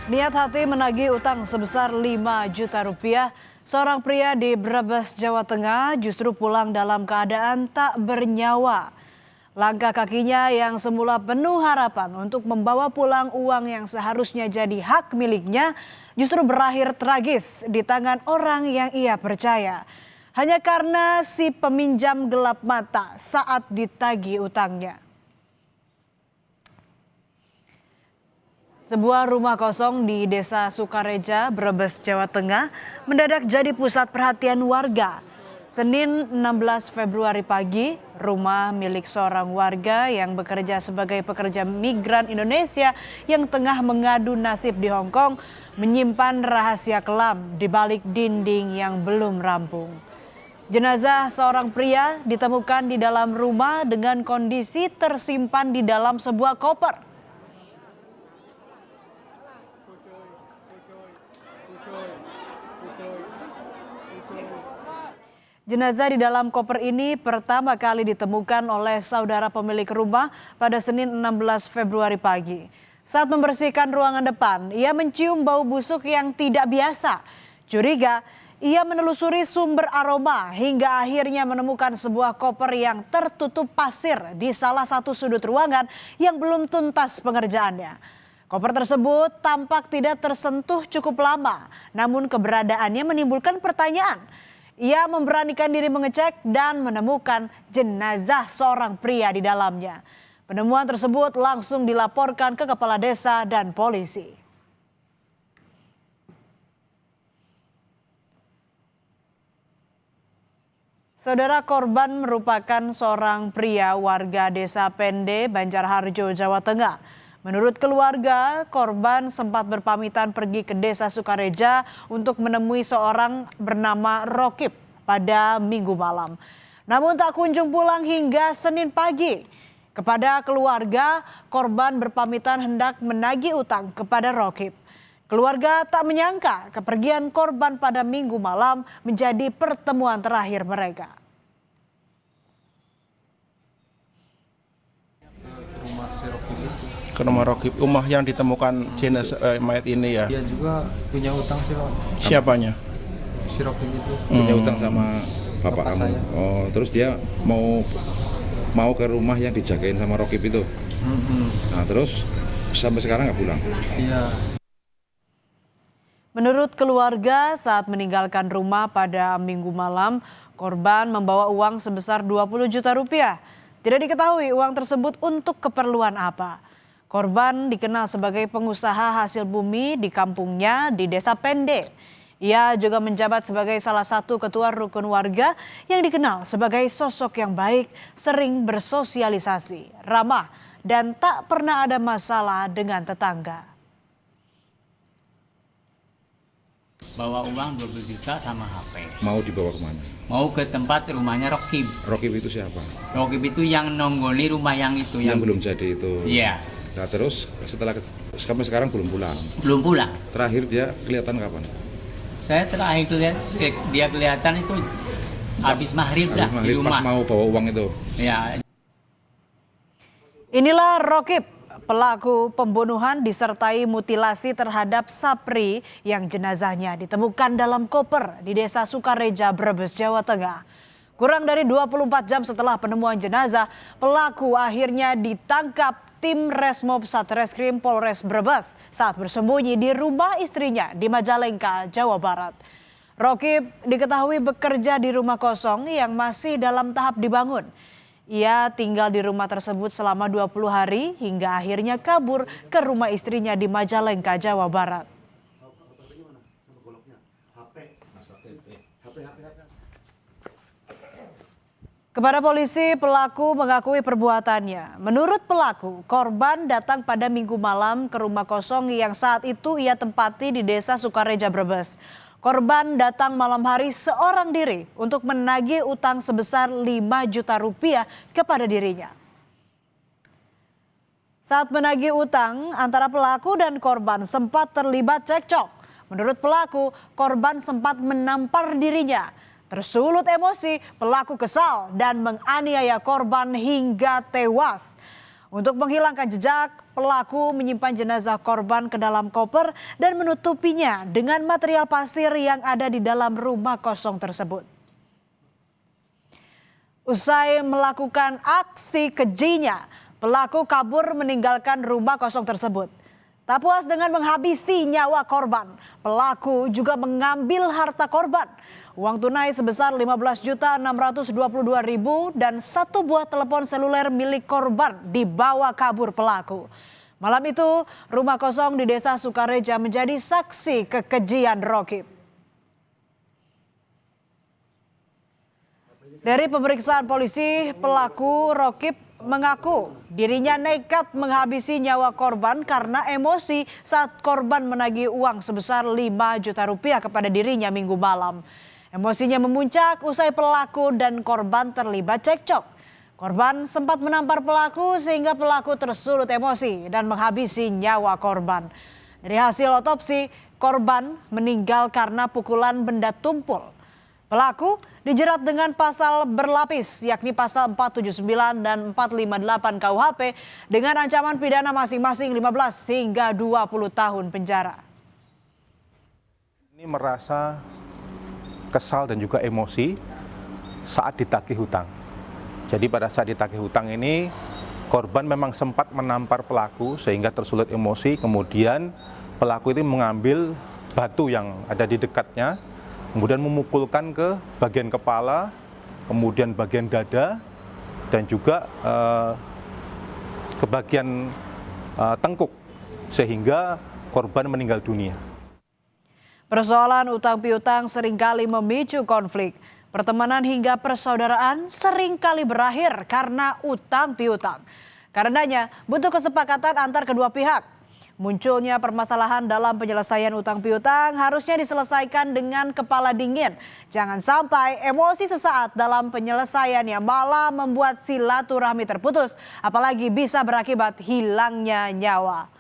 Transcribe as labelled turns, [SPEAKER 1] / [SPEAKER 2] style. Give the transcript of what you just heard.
[SPEAKER 1] Niat hati menagih utang sebesar 5 juta rupiah, seorang pria di Brebes, Jawa Tengah justru pulang dalam keadaan tak bernyawa. Langkah kakinya yang semula penuh harapan untuk membawa pulang uang yang seharusnya jadi hak miliknya justru berakhir tragis di tangan orang yang ia percaya. Hanya karena si peminjam gelap mata saat ditagih utangnya. Sebuah rumah kosong di Desa Sukareja, Brebes, Jawa Tengah mendadak jadi pusat perhatian warga. Senin 16 Februari pagi, rumah milik seorang warga yang bekerja sebagai pekerja migran Indonesia yang tengah mengadu nasib di Hong Kong menyimpan rahasia kelam di balik dinding yang belum rampung. Jenazah seorang pria ditemukan di dalam rumah dengan kondisi tersimpan di dalam sebuah koper. Jenazah di dalam koper ini pertama kali ditemukan oleh saudara pemilik rumah pada Senin 16 Februari pagi. Saat membersihkan ruangan depan, ia mencium bau busuk yang tidak biasa. Curiga, ia menelusuri sumber aroma hingga akhirnya menemukan sebuah koper yang tertutup pasir di salah satu sudut ruangan yang belum tuntas pengerjaannya. Koper tersebut tampak tidak tersentuh cukup lama, namun keberadaannya menimbulkan pertanyaan. Ia memberanikan diri mengecek dan menemukan jenazah seorang pria di dalamnya. Penemuan tersebut langsung dilaporkan ke kepala desa dan polisi. Saudara korban merupakan seorang pria warga desa Pende, Banjarharjo, Jawa Tengah. Menurut keluarga, korban sempat berpamitan pergi ke Desa Sukareja untuk menemui seorang bernama Rokib pada Minggu malam. Namun tak kunjung pulang hingga Senin pagi. Kepada keluarga, korban berpamitan hendak menagih utang kepada Rokib. Keluarga tak menyangka kepergian korban pada Minggu malam menjadi pertemuan terakhir mereka.
[SPEAKER 2] Ke rumah Rokib, rumah yang ditemukan jenazah mayat ini ya.
[SPEAKER 3] Dia juga punya utang sih, Pak.
[SPEAKER 2] Siapanya?
[SPEAKER 3] Si Rokib itu.
[SPEAKER 4] Punya utang sama bapak kamu.
[SPEAKER 3] Saya.
[SPEAKER 4] Oh, terus dia mau ke rumah yang dijagain sama Rokib itu. Nah, terus sampai sekarang nggak pulang.
[SPEAKER 3] Iya.
[SPEAKER 1] Menurut keluarga, saat meninggalkan rumah pada Minggu malam, korban membawa uang sebesar 20 juta rupiah. Tidak diketahui uang tersebut untuk keperluan apa. Korban dikenal sebagai pengusaha hasil bumi di kampungnya di Desa Pende. Ia juga menjabat sebagai salah satu ketua rukun warga yang dikenal sebagai sosok yang baik, sering bersosialisasi, ramah, dan tak pernah ada masalah dengan tetangga.
[SPEAKER 5] Bawa uang 20 juta sama HP.
[SPEAKER 4] Mau dibawa kemana?
[SPEAKER 5] Mau ke tempat rumahnya Rokib.
[SPEAKER 4] Rokib itu siapa?
[SPEAKER 5] Rokib itu yang nonggoli rumah yang itu.
[SPEAKER 4] Yang belum jadi itu.
[SPEAKER 5] Iya.
[SPEAKER 4] Nah, terus setelah sampai sekarang belum pulang.
[SPEAKER 5] Belum pulang.
[SPEAKER 4] Terakhir dia kelihatan kapan?
[SPEAKER 5] Saya terakhir lihat dia kelihatan itu habis maghrib dah di rumah.
[SPEAKER 4] Pas mau bawa uang itu.
[SPEAKER 5] Ya.
[SPEAKER 1] Inilah Rokib, pelaku pembunuhan disertai mutilasi terhadap Sapri yang jenazahnya ditemukan dalam koper di Desa Sukareja, Brebes, Jawa Tengah. Kurang dari 24 jam setelah penemuan jenazah, pelaku akhirnya ditangkap tim Resmob Satreskrim Polres Brebes saat bersembunyi di rumah istrinya di Majalengka, Jawa Barat. Rokib diketahui bekerja di rumah kosong yang masih dalam tahap dibangun. Ia tinggal di rumah tersebut selama 20 hari hingga akhirnya kabur ke rumah istrinya di Majalengka, Jawa Barat. Kepada polisi, pelaku mengakui perbuatannya. Menurut pelaku, korban datang pada Minggu malam ke rumah kosong yang saat itu ia tempati di Desa Sukareja, Brebes. Korban datang malam hari seorang diri untuk menagih utang sebesar 5 juta rupiah kepada dirinya. Saat menagih utang, antara pelaku dan korban sempat terlibat cekcok. Menurut pelaku, korban sempat menampar dirinya. Tersulut emosi, pelaku kesal dan menganiaya korban hingga tewas. Untuk menghilangkan jejak, pelaku menyimpan jenazah korban ke dalam koper dan menutupinya dengan material pasir yang ada di dalam rumah kosong tersebut. Usai melakukan aksi kejinya, pelaku kabur meninggalkan rumah kosong tersebut. Tak puas dengan menghabisi nyawa korban, pelaku juga mengambil harta korban. Uang tunai sebesar Rp15.622.000 dan satu buah telepon seluler milik korban dibawa kabur pelaku. Malam itu, rumah kosong di Desa Sukareja menjadi saksi kekejian Rokib. Dari pemeriksaan polisi, pelaku Rokib mengaku dirinya nekat menghabisi nyawa korban karena emosi saat korban menagih uang sebesar Rp5 juta kepada dirinya Minggu malam. Emosinya memuncak usai pelaku dan korban terlibat cekcok. Korban sempat menampar pelaku sehingga pelaku tersulut emosi dan menghabisi nyawa korban. Dari hasil otopsi, korban meninggal karena pukulan benda tumpul. Pelaku dijerat dengan pasal berlapis, yakni pasal 479 dan 458 KUHP dengan ancaman pidana masing-masing 15 hingga 20 tahun penjara.
[SPEAKER 6] Ini merasa kesal dan juga emosi saat ditagih hutang. Jadi pada saat ditagih hutang ini, korban memang sempat menampar pelaku sehingga tersulut emosi, kemudian pelaku ini mengambil batu yang ada di dekatnya, kemudian memukulkan ke bagian kepala, kemudian bagian dada, dan juga ke bagian tengkuk, sehingga korban meninggal dunia.
[SPEAKER 1] Persoalan utang piutang seringkali memicu konflik. Pertemanan hingga persaudaraan seringkali berakhir karena utang piutang. Karenanya butuh kesepakatan antar kedua pihak. Munculnya permasalahan dalam penyelesaian utang piutang harusnya diselesaikan dengan kepala dingin. Jangan sampai emosi sesaat dalam penyelesaiannya malah membuat silaturahmi terputus, apalagi bisa berakibat hilangnya nyawa.